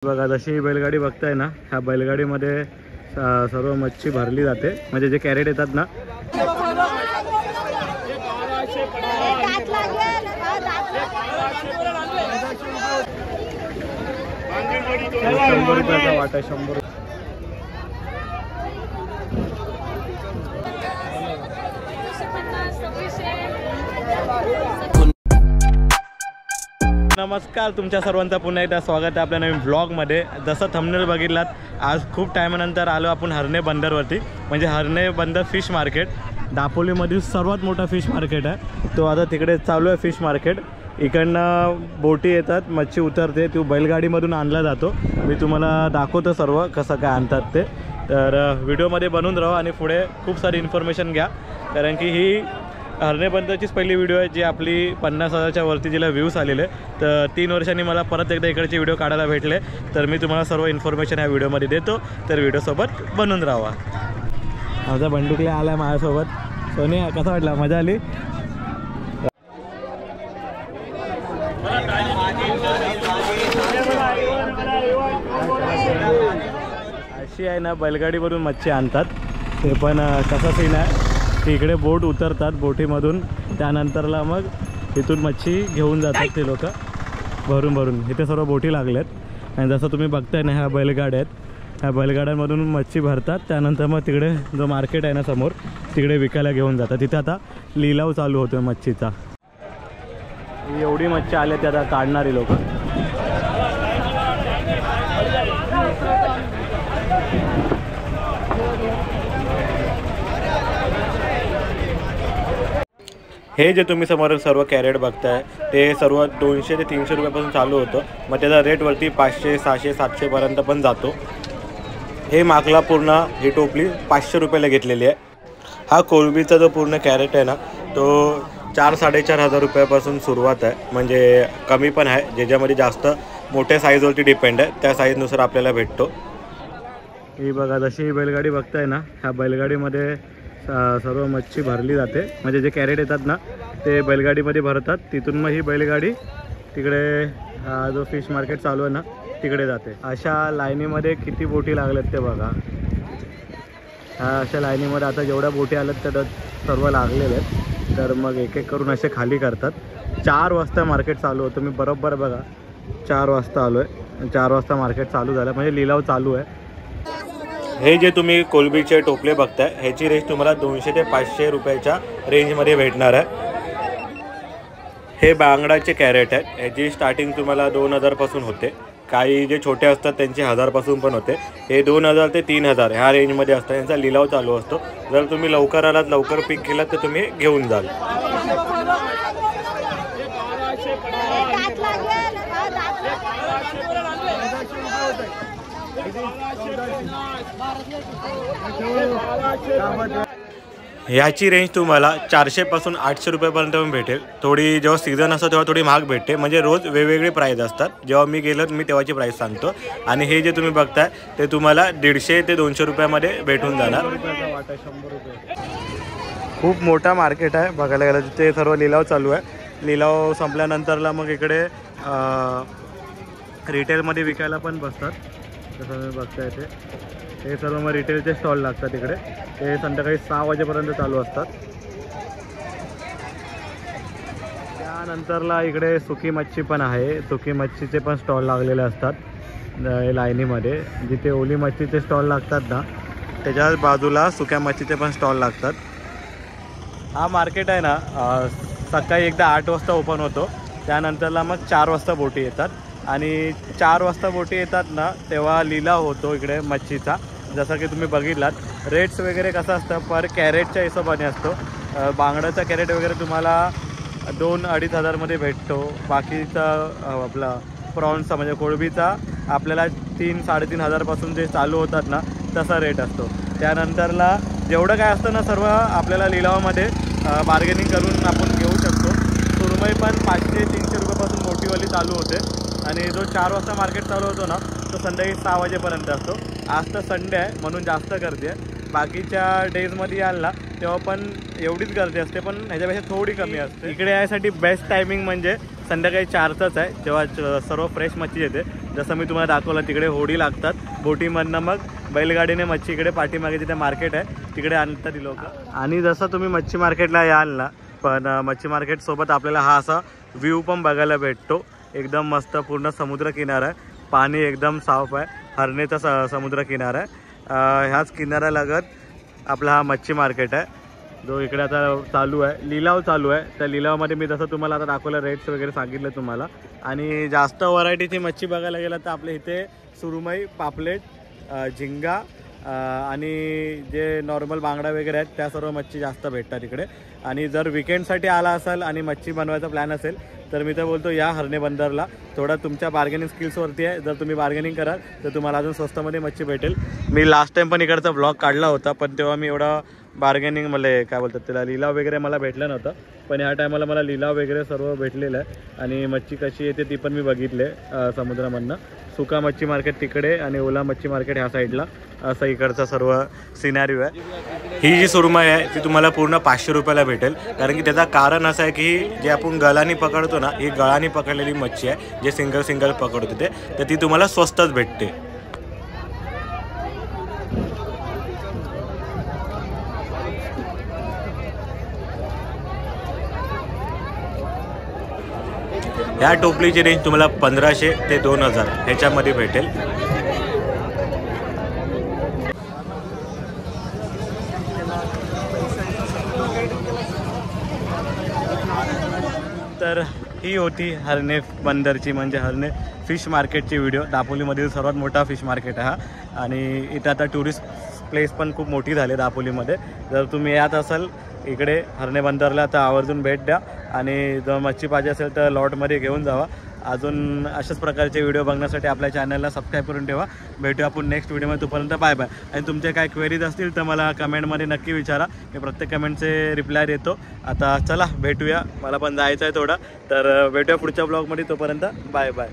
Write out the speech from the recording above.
बघा जशी बैलगाडी बघताय ना, ह्या बैलगाडीमध्ये सर्व मच्छी भरली जाते. म्हणजे जे कॅरेट येतात ना, 100 रुपयाचा वाटा. 100 नमस्कार, तुमच्या सर्वांचं पुन्हा एकदा स्वागत आहे आपल्या नवीन ब्लॉगमध्ये. जसं थंबनेल बघितलात, आज खूप टायमानंतर आलो आपण हरणे बंदरवरती. म्हणजे हरणे बंदर फिश मार्केट दापोलीमधील सर्वात मोठा फिश मार्केट आहे. तो आता तिकडे चालू आहे फिश मार्केट. इकडनं बोटी येतात, मच्छी उतरते, तो बैलगाडीमधून आणला जातो. मी तुम्हाला दाखवतो सर्व कसं काय आणतात ते. तर व्हिडिओमध्ये बनवून राहा आणि पुढे खूप सारी इन्फॉर्मेशन घ्या, कारण की ही हरणे बंदरचीच पहिली व्हिडिओ आहे जी आपली 50,000च्या वरती जिला व्ह्यूज आलेले. तर 3 वर्षांनी मला परत एकदा इकडचे व्हिडिओ काढायला भेटले. तर मी तुम्हाला सर्व इन्फॉर्मेशन ह्या व्हिडिओमध्ये देतो. तर व्हिडिओसोबत बनून राहा. माझा बंडुकला आला आहे माझ्यासोबत. सोनी, कसा वाटला? मजा आली? अशी आहे ना, बैलगाडीवरून मच्छी आणतात. ते पण कसा सीन आहे की इकडे बोट उतरतात, बोटीमधून त्यानंतरला मग इथून मच्छी घेऊन जातात ते लोक भरून भरून. इथे सर्व बोटी लागल्यात आणि जसं तुम्ही बघताय ना, ह्या बैलगाड्या आहेत. ह्या बैलगाड्यांमधून मच्छी भरतात, त्यानंतर मग तिकडे जो मार्केट आहे ना समोर, तिकडे विकायला घेऊन जातात. तिथे आता लिलाव चालू होतो मच्छीचा. एवढी मच्छी आली ते आता काढणारी लोक. हे जे तुम्ही समोर सर्व कॅरेट बघताय ते सर्व 200 ते 300 रुपयापासून चालू होतं. मग त्याचा रेट वरती 500, 600, 700 पर्यंत पण जातो. हे मागला पूर्ण ही टोपली 500 रुपयाला घेतलेली आहे. हा कोलंबीचा जो पूर्ण कॅरेट आहे ना, तो 4-4.5 हजार रुपयापासून सुरुवात आहे. म्हणजे कमी पण आहे, ज्याच्यामध्ये जास्त मोठ्या साईजवरती डिपेंड आहे, त्या साईजनुसार आपल्याला भेटतो. ही बघा जशी बैलगाडी बघताय ना, ह्या बैलगाडीमध्ये सर्व मच्छी भरली जाते. म्हणजे जे कॅरेट येतात ना, ते बैलगाडीमध्ये भरतात. तिथून मग ही बैलगाडी तिकडे जो फिश मार्केट चालू आहे ना, तिकडे जाते. अशा लाईनीमध्ये किती बोटी लागल्यात ते बघा. अशा लाईनीमध्ये आता जेवढ्या बोटी आल्यात त्या सर्व लागलेल्या आहेत. तर मग एक एक करून असे खाली करतात. 4 वाजता मार्केट चालू होतं. मी बरोबर बघा 4 वाजता आलो आहे. 4 वाजता मार्केट चालू झालं, म्हणजे लिलाव चालू आहे. हे जे तुम्ही कोलंबीचे टोपले बघताय, ह्याची रेंज तुम्हाला 200 ते 500 रुपयाच्या रेंजमध्ये भेटणार आहे. हे बांगडाचे कॅरेट आहेत. ह्याची स्टार्टिंग तुम्हाला 2000पासून होते. काही जे छोटे असतात त्यांचे 1000पासून पण होते. हे 2000 ते 3000 ह्या रेंजमध्ये असतात. यांचा लिलाव चालू असतो. जर तुम्ही लवकर आलात, लवकर पिक केलात, तर तुम्ही घेऊन जाल. ह्याची रेंज तुम्हाला 400 पासून 800 रुपयापर्यंत पण भेटेल. थोडी जेव्हा सीझन असतो तेव्हा थोडी महाग भेटते. म्हणजे रोज वेगवेगळे प्राईस असतात. जेव्हा मी गेलो मी तेव्हाची प्राईस सांगतो. आणि हे जे तुम्ही बघताय ते तुम्हाला 150 ते 200 रुपयामध्ये भेटून जाणार. खूप मोठा मार्केट आहे बघायला गेलं. तिथे सर्व लिलाव चालू आहे. लिलाव संपल्यानंतरला मग इकडे रिटेलमध्ये विकायला पण बसतात. जसं तुम्ही बघताय ते सर्व मग रिटेलचे स्टॉल लागतात इकडे. ते संध्याकाळी 6 वाजेपर्यंत चालू असतात. त्यानंतरला इकडे सुकी मच्छी पण आहे. सुकी मच्छीचे पण स्टॉल लागलेले असतात लाईनीमध्ये. जिथे ओली मच्छीचे स्टॉल लागतात ना, त्याच्याच बाजूला सुक्या मच्छीचे पण स्टॉल लागतात. हा मार्केट आहे ना, सकाळी एकदा 8 वाजता ओपन होतो. त्यानंतरला मग 4 वाजता बोटी येतात. आणि 4 वाजता बोटी येतात ना, तेव्हा लिलाव होतो इकडे मच्छीचा. जसं की तुम्ही बघितलात, रेट्स वगैरे कसं असतं पर कॅरेटच्या हिशोबाने असतो. बांगड्याचा कॅरेट वगैरे तुम्हाला 2-2.5 हजारमध्ये भेटतो. बाकीचा आपला प्रॉन्सचा म्हणजे कोळंबीचा आपल्याला 3-3.5 हजारपासून जे चालू होतात ना, तसा रेट असतो. त्यानंतरला जेवढं काय असतं ना, सर्व आपल्याला लिलावामध्ये बार्गेनिंग करून आपण घेऊ शकतो. सुरमई पण 500-300 रुपयापासून मोठीवाली चालू होते. आणि जो 4 वाजता मार्केट चालू होतो ना, तो संध्याकाळी 6 वाजेपर्यंत असतो. आज तर संडे आहे म्हणून जास्त गर्दी आहे. बाकीच्या डेजमध्ये याल ना, तेव्हा पण एवढीच गर्दी असते, पण ह्याच्यापेक्षा थोडी कमी असते. इकडे यासाठी बेस्ट टायमिंग म्हणजे संध्याकाळी 4चाच आहे, जेव्हा सर्व फ्रेश मच्छी येते. जसं मी तुम्हाला दाखवलं तिकडे होडी लागतात, बोटीमधनं मग बैलगाडीने मच्छी इकडे पाठीमागे तिथे मार्केट आहे तिकडे आणतात ती लोक. आणि जसं तुम्ही मच्छी मार्केटला याल ना, पण मच्छी मार्केटसोबत आपल्याला हा असा व्ह्यू पण बघायला भेटतो. एकदम मस्त पूर्ण समुद्र किनारा आहे, पाणी एकदम साफ आहे, हरणेचा समुद्र किनारा आहे. ह्याच किनाऱ्यालगत आपला हा मच्छी मार्केट आहे जो इकडे आता चालू आहे, लिलाव चालू आहे. त्या लिलावामध्ये मी जसं तुम्हाला आता दाखवलं रेट्स वगैरे सांगितलं तुम्हाला. आणि जास्त व्हरायटीची मच्छी बघायला गेलं तर आपल्या इथे सुरमई, पापलेट, झिंगा आणि जे नॉर्मल बांगडा वगैरे आहेत त्या सर्व मच्छी जास्त भेटतात इकडे. आणि जर विकेंडसाठी आला असाल आणि मच्छी बनवायचा प्लॅन असेल तर मी तर बोलतो या हरणे बंदरला. थोडा तुमच्या बार्गेनिंग स्किल्सवरती आहे, जर तुम्ही बार्गेनिंग कराल तर तुम्हाला अजून स्वस्तामध्ये मच्छी भेटेल. मी लास्ट टाइम पण इकडचा ब्लॉग काढला होता, पण तेव्हा मी एवढा बार्गेनिंग मला काय बोलतात त्याला लिलाव वगैरे मला भेटलं नव्हतं. पण ह्या टायमाला मला लिलाव वगैरे सर्व भेटलेलं आहे. आणि मच्छी कशी येते ती पण मी बघितले समुद्रामधनं. सुका मच्छी मार्केट तिकडे आणि ओला मच्छी मार्केट ह्या साईडला, असं इकडचा सर्व सिनॅरिओ आहे. ही जी सुरमई आहे ती तुम्हाला पूर्ण 500 रुपयाला भेटेल. कारण की त्याचं कारण असं आहे की जे आपण गळाने पकडतो ना, ही गळाने पकडलेली मच्छी आहे, जे सिंगल पकडतो ते, तर ती तुम्हाला स्वस्तच भेटते. ह्या टोपलीची रेंज तुम्हाला 1500 ते 2000 ह्याच्यामध्ये भेटेल. तर ही होती हरणे बंदरची म्हणजे हरणे फिश मार्केटची व्हिडिओ. दापोलीमधील सर्वात मोठा फिश मार्केट आहे हा. आणि इथं आता टुरिस्ट प्लेस पण खूप मोठी झाली दापोलीमध्ये. जर तुम्ही यात असाल इकडे हरणे बंदरला तर आवर्जून भेट द्या. आणि जर मच्छी पाहिजे असेल तर लॉटमध्ये घेऊन जावा. अजून अशाच प्रकारचे व्हिडिओ बघण्यासाठी आपल्या चॅनलला सबस्क्राईब करून ठेवा. भेटूया आपण नेक्स्ट व्हिडिओमध्ये. तोपर्यंत बाय बाय. आणि तुमचे काय क्वेरीज असतील तर मला कमेंटमध्ये नक्की विचारा, मी प्रत्येक कमेंटचे रिप्लाय देतो. आता चला भेटूया, मला पण जायचं आहे थोडं, तर भेटूया पुढच्या ब्लॉगमध्ये. तोपर्यंत बाय बाय.